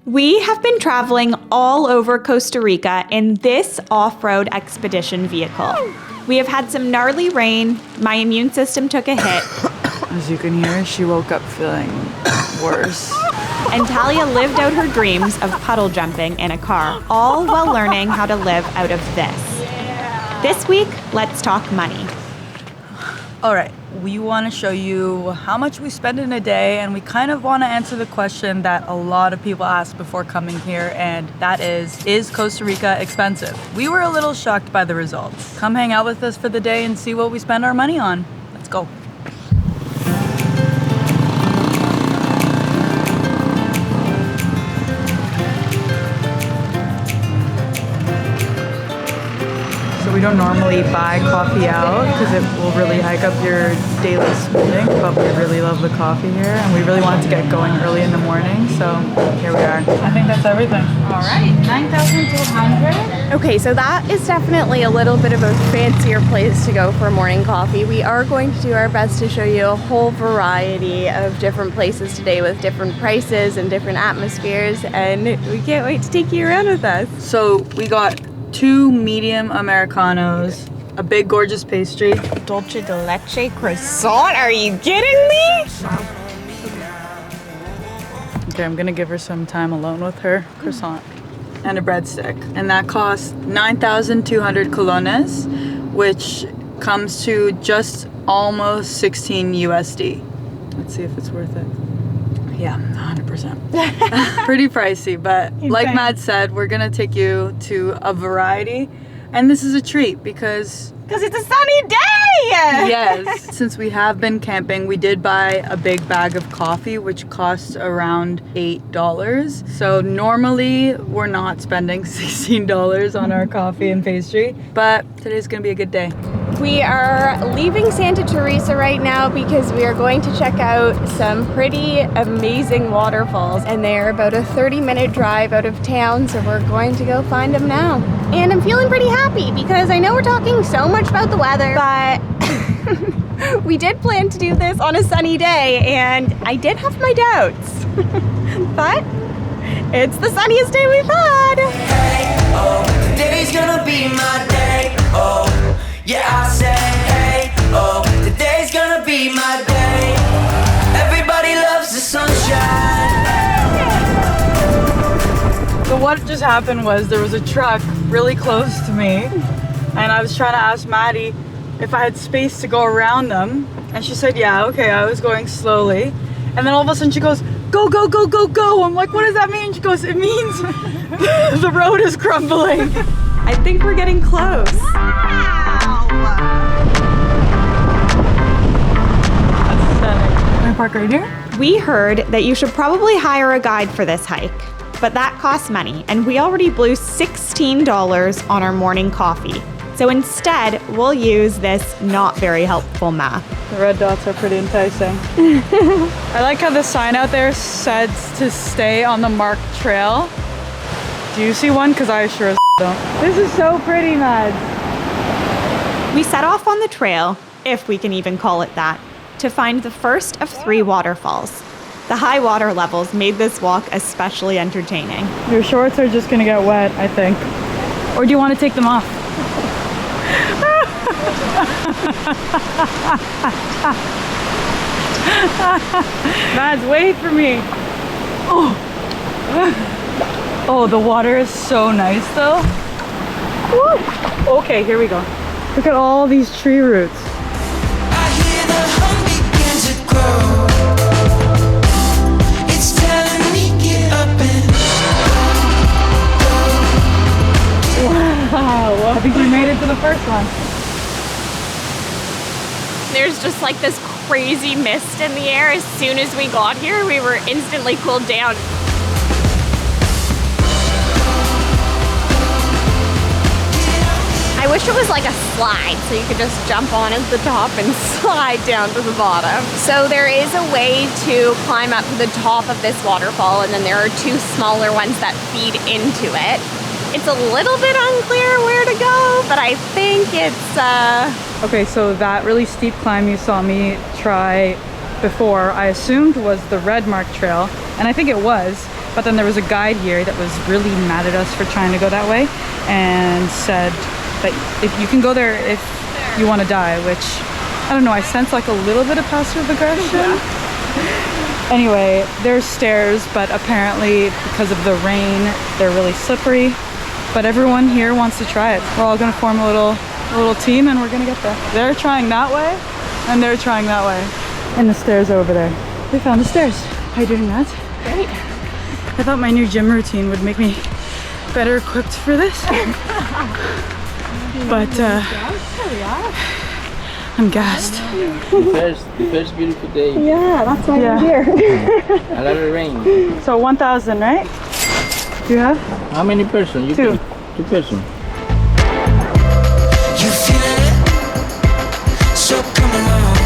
We have been traveling all over Costa Rica in this off-road expedition vehicle. We have had some gnarly rain, my immune system took a hit. As you can hear, she woke up feeling worse. And Talia lived out her dreams of puddle jumping in a car, all while learning how to live out of this. This week, let's talk money. All right, we want to show you how much we spend in a day, and we kind of want to answer the question that a lot of people ask before coming here, and that is Costa Rica expensive? We were a little shocked by the results. Come hang out with us for the day and see what we spend our money on. Let's go. We don't normally buy coffee out because it will really hike up your daily spending, but we really love the coffee here and we really wanted to get going early in the morning, so here we are. I think that's everything. All right, 9,200. Okay, so that is definitely a little bit of a fancier place to go for morning coffee. We are going to do our best to show you a whole variety of different places today with different prices and different atmospheres, and we can't wait to take you around with us. So we got 2 medium Americanos, a big gorgeous pastry. Dulce de leche croissant? Are you kidding me? Okay, I'm gonna give her some time alone with her croissant and a breadstick. And that costs 9,200 colones, which comes to just almost 16 USD. Let's see if it's worth it. Yeah, 100%. Pretty pricey, but like Mads said, we're gonna take you to a variety, and this is a treat because it's a sunny day! Yes, since we have been camping, we did buy a big bag of coffee, which costs around $8. So normally we're not spending $16 on our coffee and pastry, but today's gonna be a good day. We are leaving Santa Teresa right now because we are going to check out some pretty amazing waterfalls, and they're about a 30-minute drive out of town, so we're going to go find them now. And I'm feeling pretty happy because I know we're talking so much about the weather, but we did plan to do this on a sunny day, and I did have my doubts. But it's the sunniest day we've had. Hey, oh, today's gonna be my day, oh. Yeah, I say, hey, oh, today's gonna be my day. Everybody loves the sunshine. So what just happened was there was a truck really close to me, and I was trying to ask Maddie if I had space to go around them, and she said, yeah, okay, I was going slowly. And then all of a sudden she goes, go, go, go, go, go. I'm like, what does that mean? She goes, it means the road is crumbling. I think we're getting close. Can I park right here? We heard that you should probably hire a guide for this hike, but that costs money, and we already blew $16 on our morning coffee. So instead, we'll use this not very helpful map. The red dots are pretty enticing. I like how the sign out there says to stay on the marked trail. Do you see one? Because I sure as don't. This is so pretty, Mads. We set off on the trail, if we can even call it that, to find the first of 3 waterfalls. The high water levels made this walk especially entertaining. Your shorts are just gonna get wet, I think. Or do you want to take them off? Mads, wait for me. Oh, the water is so nice though. Woo. Okay, here we go. Look at all these tree roots. I hear the hum begin to grow. It's telling me get up and go. Wow, I think we made it to the first one. There's just like this crazy mist in the air. As soon as we got here, we were instantly cooled down. I wish it was like a slide so you could just jump on at the top and slide down to the bottom. So there is a way to climb up to the top of this waterfall, and then there are 2 smaller ones that feed into it. It's a little bit unclear where to go, but I think it's Okay, so that really steep climb you saw me try before, I assumed was the red mark trail, and I think it was, But then there was a guide here that was really mad at us for trying to go that way and said that if you can go there if you want to die, which I don't know, I sense like a little bit of passive aggression. Anyway, there's stairs, but apparently because of the rain, they're really slippery. But everyone here wants to try it. We're all gonna form a little team and we're gonna get there. They're trying that way and they're trying that way. And the stairs over there. We found the stairs. How are you doing, Mads? Great. I thought my new gym routine would make me better equipped for this. But I'm gassed. The first beautiful day. Yeah, that's why Yeah. we're here. A lot of rain. So 1,000, right? Do you have? How many persons? You Two. Two persons. You feel it? So come along.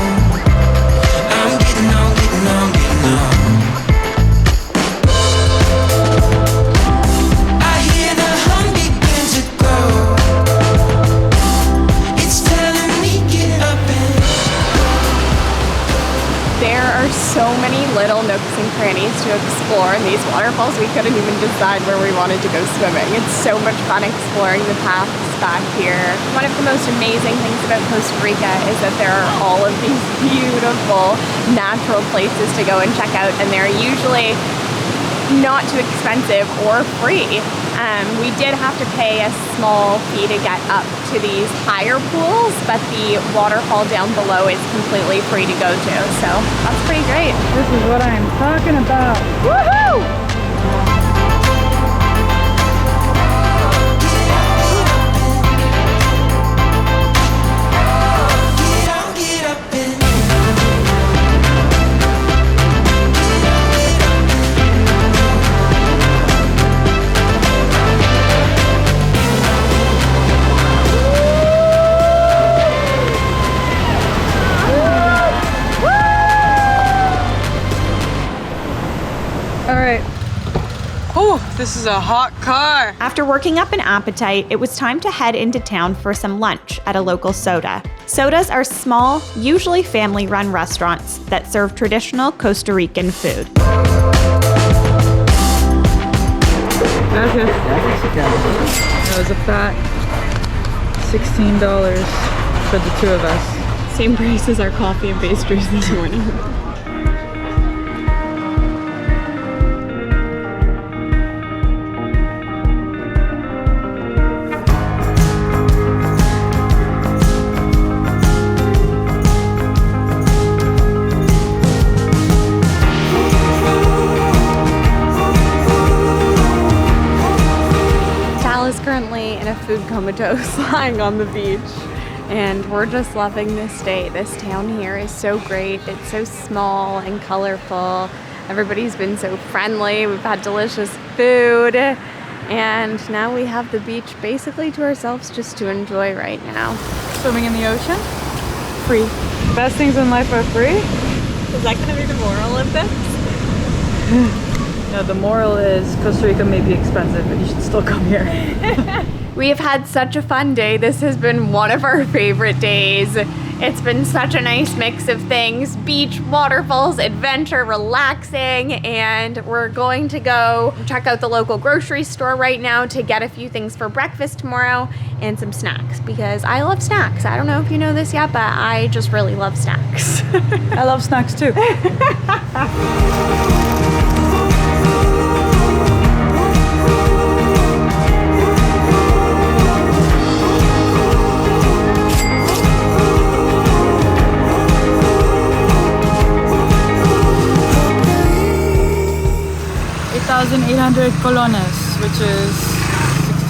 I'm getting on, getting on, getting on. I hear the hum begin to grow. It's telling me get up and There are so many little nooks and crannies to explore in these waterfalls. We couldn't even decide where we wanted to go swimming. It's so much fun exploring the paths back here. One of the most amazing things about Costa Rica is that there are all of these beautiful natural places to go and check out, and they're usually not too expensive or free. We did have to pay a small fee to get up to these higher pools, but the waterfall down below is completely free to go to, so that's pretty great. This is what I'm talking about. Woohoo! get on, get up and All right. Oh, this is a hot car. After working up an appetite, it was time to head into town for some lunch at a local soda. Sodas are small, usually family-run restaurants that serve traditional Costa Rican food. Gracias. That was a fat $16 for the two of us. Same price as our coffee and pastries this morning. Currently in a food comatose lying on the beach, and we're just loving this day. This town here is so great. It's so small and colorful. Everybody's been so friendly. We've had delicious food, and now we have the beach basically to ourselves just to enjoy right now. Swimming in the ocean? Free. Best things in life are free? Is that gonna be the moral of this? No, the moral is Costa Rica may be expensive, but you should still come here. We have had such a fun day. This has been one of our favorite days. It's been such a nice mix of things: beach, waterfalls, adventure, relaxing, and we're going to go check out the local grocery store right now to get a few things for breakfast tomorrow and some snacks, because I love snacks. I don't know if you know this yet, but I just really love snacks. I love snacks too. $800 colones, which is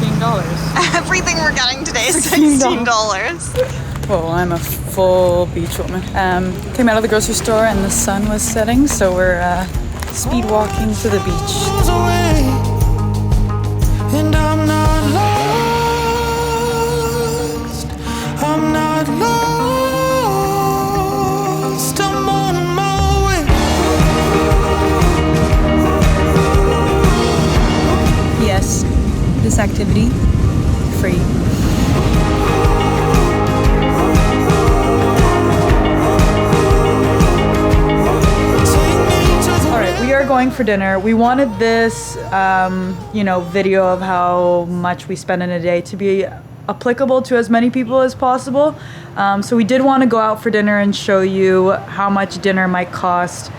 $16. Everything we're getting today is $16. Well, I'm a full beach woman. Came out of the grocery store and the sun was setting, so we're speed walking to the beach. away, and I'm not lost. I'm not lost. I'm on my way. Yes, this activity, free. All right, we are are going for dinner. We wanted this, video of how much we spend in a day to be applicable to as many people as possible. So we did want to go out for dinner and show you how much dinner might cost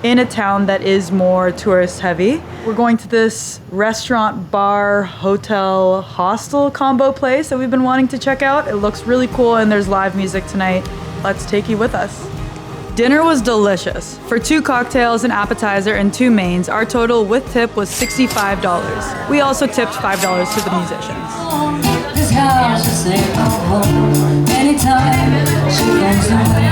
in a town that is more tourist heavy. We're going to this restaurant, bar, hotel, hostel combo place that we've been wanting to check out. It looks really cool and there's live music tonight. Let's take you with us. Dinner was delicious. For 2 cocktails, an appetizer, and 2 mains, our total with tip was $65. We also tipped $5 to the musicians. This house is safe home. Anytime she comes home.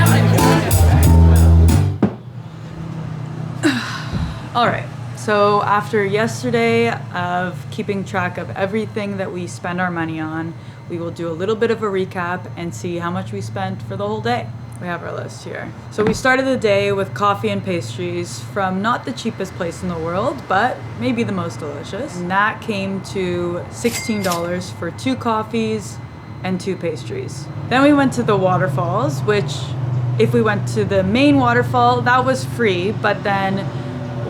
All right, so after yesterday of keeping track of everything that we spend our money on, we will do a little bit of a recap and see how much we spent for the whole day. We have our list here. So we started the day with coffee and pastries from not the cheapest place in the world, but maybe the most delicious. And that came to $16 for 2 coffees and 2 pastries. Then we went to the waterfalls, which if we went to the main waterfall, that was free, but then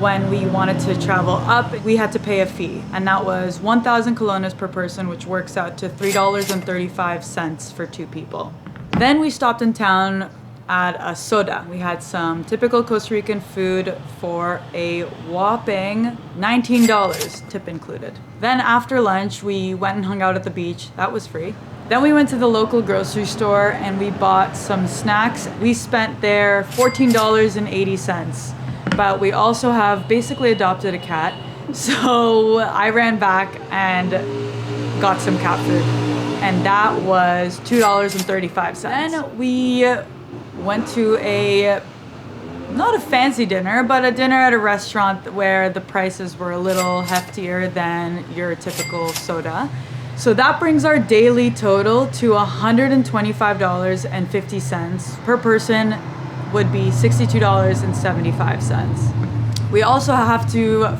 when we wanted to travel up, we had to pay a fee, and that was 1,000 colones per person, which works out to $3.35 for 2 people. Then we stopped in town at a soda. We had some typical Costa Rican food for a whopping $19, tip included. Then after lunch, we went and hung out at the beach. That was free. Then we went to the local grocery store and we bought some snacks. We spent there $14.80. But we also have basically adopted a cat. So I ran back and got some cat food. And that was $2.35. Then we went to not a fancy dinner, but a dinner at a restaurant where the prices were a little heftier than your typical soda. So that brings our daily total to $125.50 per person. Would be $62.75. We also have to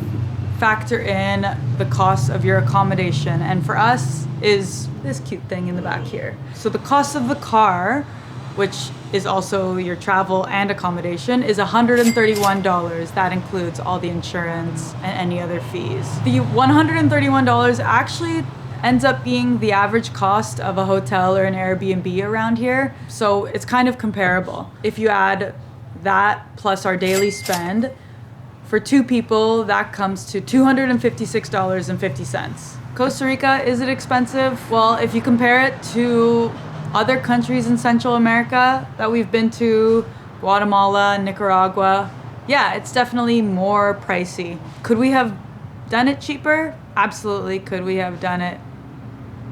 factor in the cost of your accommodation, and for us is this cute thing in the back here. So the cost of the car, which is also your travel and accommodation, is $131. That includes all the insurance and any other fees. The $131 actually ends up being the average cost of a hotel or an Airbnb around here. So it's kind of comparable. If you add that plus our daily spend, for 2 people, that comes to $256.50. Costa Rica, is it expensive? Well, if you compare it to other countries in Central America that we've been to, Guatemala, Nicaragua, yeah, it's definitely more pricey. Could we have done it cheaper? Absolutely. Could we have done it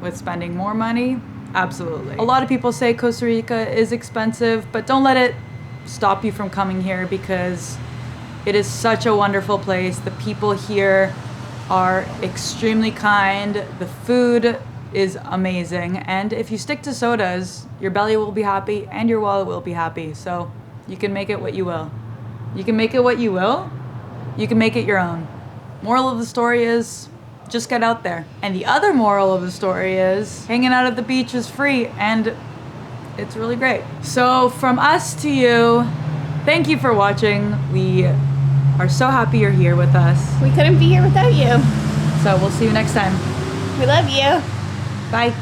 with spending more money? Absolutely. A lot of people say Costa Rica is expensive, but don't let it stop you from coming here because it is such a wonderful place. The people here are extremely kind. The food is amazing. And if you stick to sodas, your belly will be happy and your wallet will be happy. So you can make it what you will. You can make it what you will. You can make it your own. Moral of the story is, just get out there. And the other moral of the story is hanging out at the beach is free and it's really great. So from us to you, thank you for watching. We are so happy you're here with us. We couldn't be here without you. So we'll see you next time. We love you. Bye.